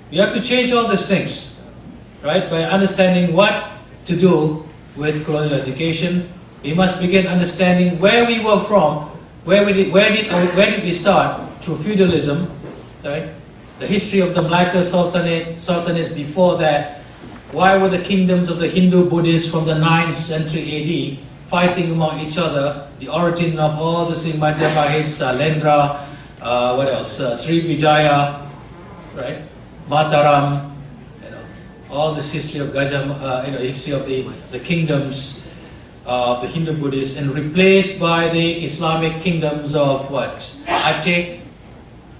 We have to change all these things, right? By understanding what to do with colonial education, we must begin understanding where we were from, where did we start through feudalism, right? The history of the Malacca Sultanates before that. Why were the kingdoms of the Hindu Buddhists from the 9th century AD fighting among each other? The origin of all the Majapahits, Lendra, what else? Srivijaya, right? Mataram, all this history of history of the kingdoms of the Hindu Buddhists, and replaced by the Islamic kingdoms of what? Aceh,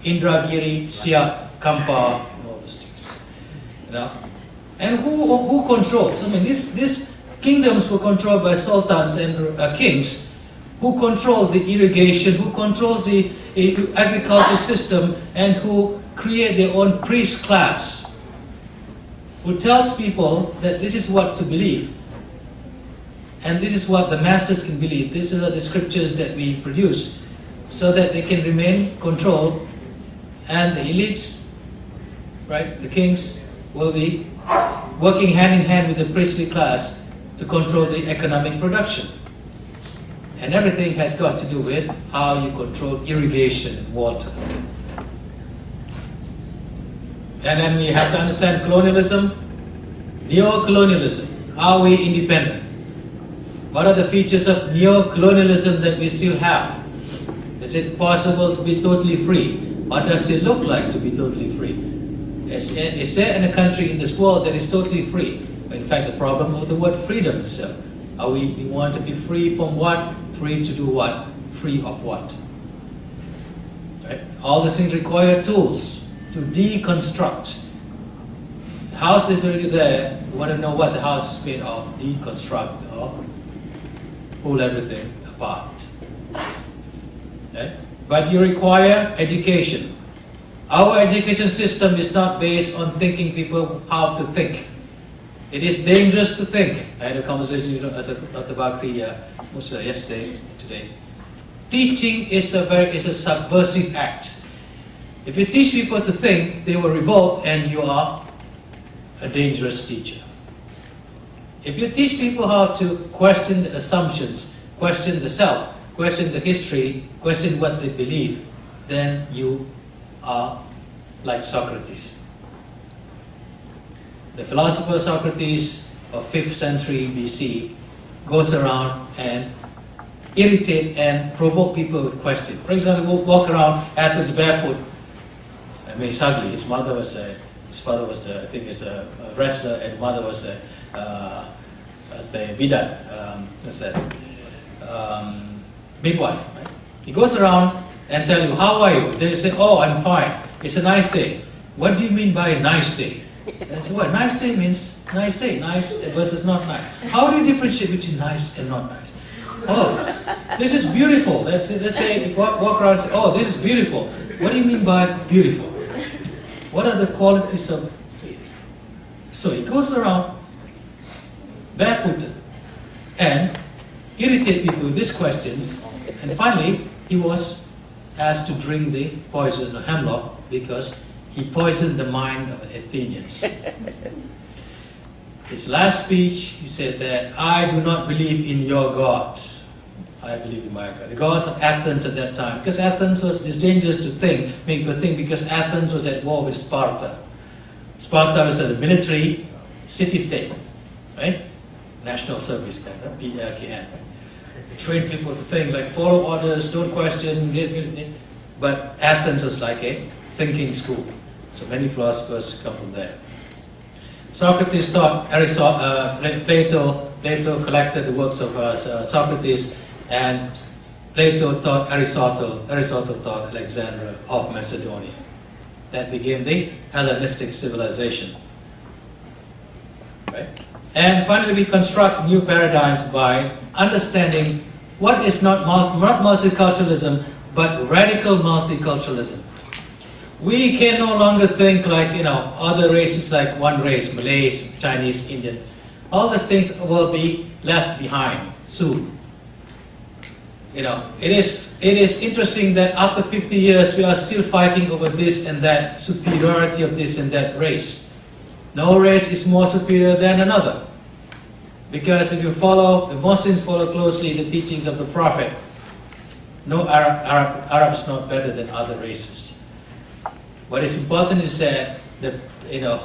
Indragiri, Siak, Kampa, and all these things. And who controls? I mean, these kingdoms were controlled by sultans and kings, who control the irrigation, who controls the agriculture system, and who create their own priest class, who tells people that this is what to believe, and this is what the masses can believe. These are the scriptures that we produce, so that they can remain controlled, and the elites, right, the kings, will be working hand in hand with the priestly class to control the economic production. And everything has got to do with how you control irrigation and water. And then we have to understand colonialism, neo-colonialism. Are we independent? What are the features of neo-colonialism that we still have? Is it possible to be totally free? What does it look like to be totally free? Is there any country in this world that is totally free? In fact, the problem of the word freedom itself. We want to be free from what? Free to do what? Free of what? Right? All these things require tools to deconstruct. The house is already there. You want to know what the house is made of? Deconstruct or pull everything apart. Okay? But you require education. Our education system is not based on teaching people how to think. It is dangerous to think. I had a conversation at the Bhakti yesterday, today. Teaching is a subversive act. If you teach people to think, they will revolt, and you are a dangerous teacher. If you teach people how to question the assumptions, question the self, question the history, question what they believe, then you are like Socrates. The philosopher Socrates of 5th century BC goes around and irritate and provoke people with questions. For example, we'll walk around Athens barefoot. I mean, it's ugly. His father was a wrestler, and mother was a bidat, midwife. Right? He goes around and tell you, how are you? They say, oh, I'm fine. It's a nice day. What do you mean by a nice day? And so what? Nice day means nice day. Nice versus not nice. How do you differentiate between nice and not nice? Oh, this is beautiful. Let's say if you walk around and say, oh, this is beautiful. What do you mean by beautiful? What are the qualities of beauty? So he goes around barefooted and irritate people with these questions, and finally he was asked to drink the poison of hemlock because he poisoned the mind of the Athenians. His last speech, he said that I do not believe in your God. I believe in my God. The gods of Athens at that time, because Athens was dangerous to think, make people think, because Athens was at war with Sparta. Sparta was a military city-state, right? National service kind of, PKN. Train people to think, like follow orders, don't question. But Athens was like a thinking school. So many philosophers come from there. Socrates taught Plato collected the works of Socrates, and Plato taught Aristotle. Aristotle taught Alexander of Macedonia. That became the Hellenistic civilization. Right? And finally, we construct new paradigms by understanding what is not multiculturalism, but radical multiculturalism. We can no longer think like, other races like one race, Malays, Chinese, Indian. All these things will be left behind soon. It is it is interesting that after 50 years we are still fighting over this and that, superiority of this and that race. No race is more superior than another. Because if the Muslims follow closely the teachings of the Prophet, no Arab is not better than other races. What is important is that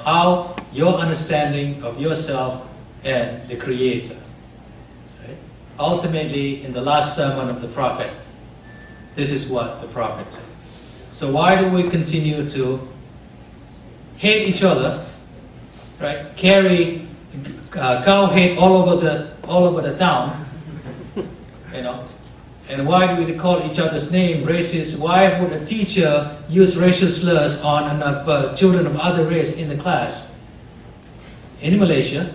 how your understanding of yourself and the Creator. Right? Ultimately, in the last sermon of the Prophet, this is what the Prophet said. So why do we continue to hate each other? Right? Carry cow hate all over the town. And why do we call each other's name racist? Why would a teacher use racial slurs on children of other race in the class? In Malaysia,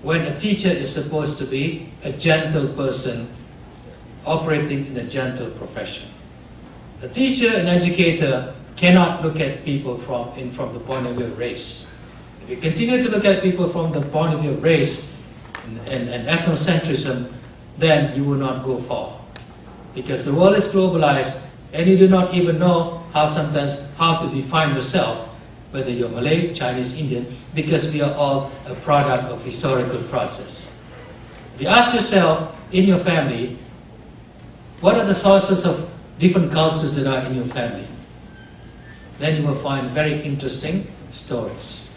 when a teacher is supposed to be a gentle person operating in a gentle profession. A teacher, an educator, cannot look at people from the point of view of race. If you continue to look at people from the point of view of race and ethnocentrism, then you will not go far. Because the world is globalized and you do not even know how to define yourself, whether you're Malay, Chinese, Indian, because we are all a product of historical process. If you ask yourself in your family, what are the sources of different cultures that are in your family? Then you will find very interesting stories.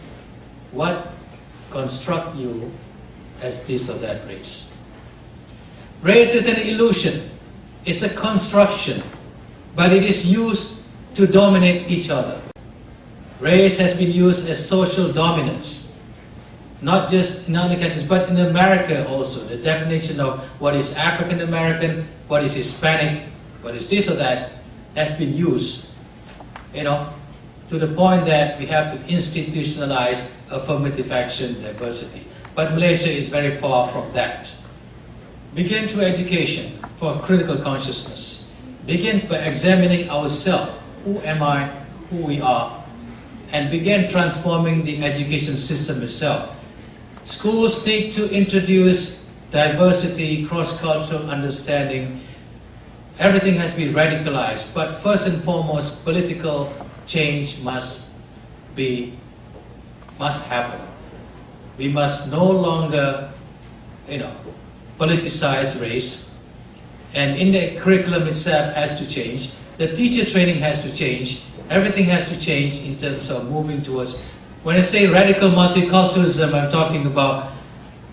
What construct you as this or that race? Race is an illusion. It's a construction, but it is used to dominate each other. Race has been used as social dominance, not just in other countries, but in America also. The definition of what is African American, what is Hispanic, what is this or that, has been used, to the point that we have to institutionalize affirmative action, diversity. But Malaysia is very far from that. Begin through education for critical consciousness. Begin by examining ourselves. Who am I? Who we are? And begin transforming the education system itself. Schools need to introduce diversity, cross-cultural understanding. Everything has been radicalized, but first and foremost, political change must happen. We must no longer, politicize race, and in the curriculum itself has to change. The teacher training has to change. Everything has to change in terms of moving towards. When I say radical multiculturalism, I'm talking about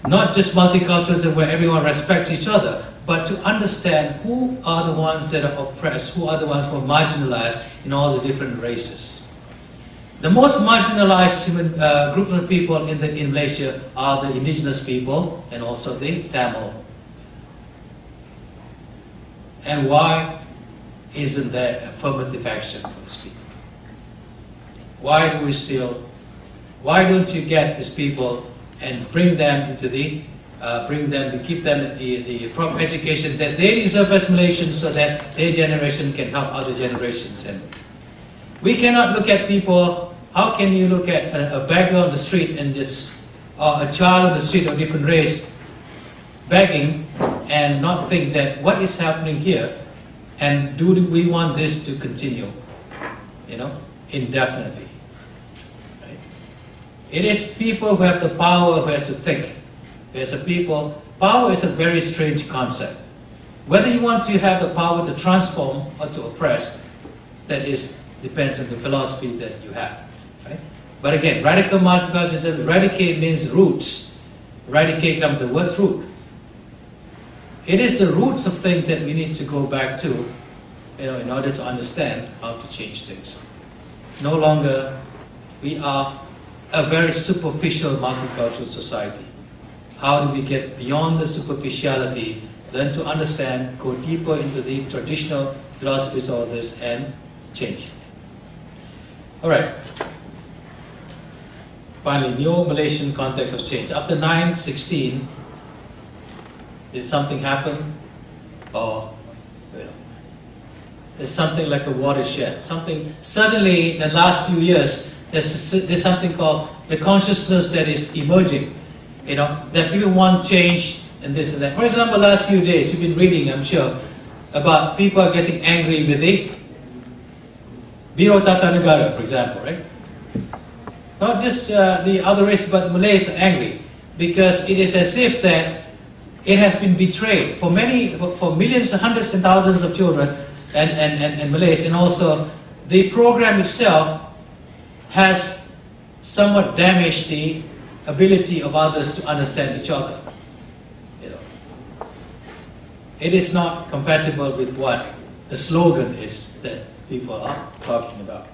not just multiculturalism where everyone respects each other, but to understand who are the ones that are oppressed, who are the ones who are marginalized in all the different races. The most marginalized groups of people in Malaysia are the indigenous people and also the Tamil. And why isn't there affirmative action for these people? Why don't you get these people and bring them into give them the proper education that they deserve as Malaysians, so that their generation can help other generations. And we cannot look at people. How can you look at a beggar on the street and a child on the street of different race begging and not think that what is happening here, and do we want this to continue, indefinitely? Right? It is people who have the power who has to think. Power is a very strange concept. Whether you want to have the power to transform or to oppress, depends on the philosophy that you have. Right? But again, radical multiculturalism, eradicate means roots. Eradicate comes the word's root. It is the roots of things that we need to go back to, in order to understand how to change things. No longer, we are a very superficial multicultural society. How do we get beyond the superficiality, learn to understand, go deeper into the traditional philosophies of this, and change? All right. Finally, new Malaysian context of change. After 9/16, did something happen? Or there's something like a watershed. Suddenly, in the last few years, there's something called the consciousness that is emerging. That people want change and this and that. For example, last few days, you've been reading, I'm sure, about people getting angry with the Biro Tata Negara, for example, right? Not just the other race, but Malays are angry because it is as if that it has been betrayed for millions, hundreds and thousands of children and Malays, and also the program itself has somewhat damaged the ability of others to understand each other. You know, it is not compatible with what the slogan is that people are talking about.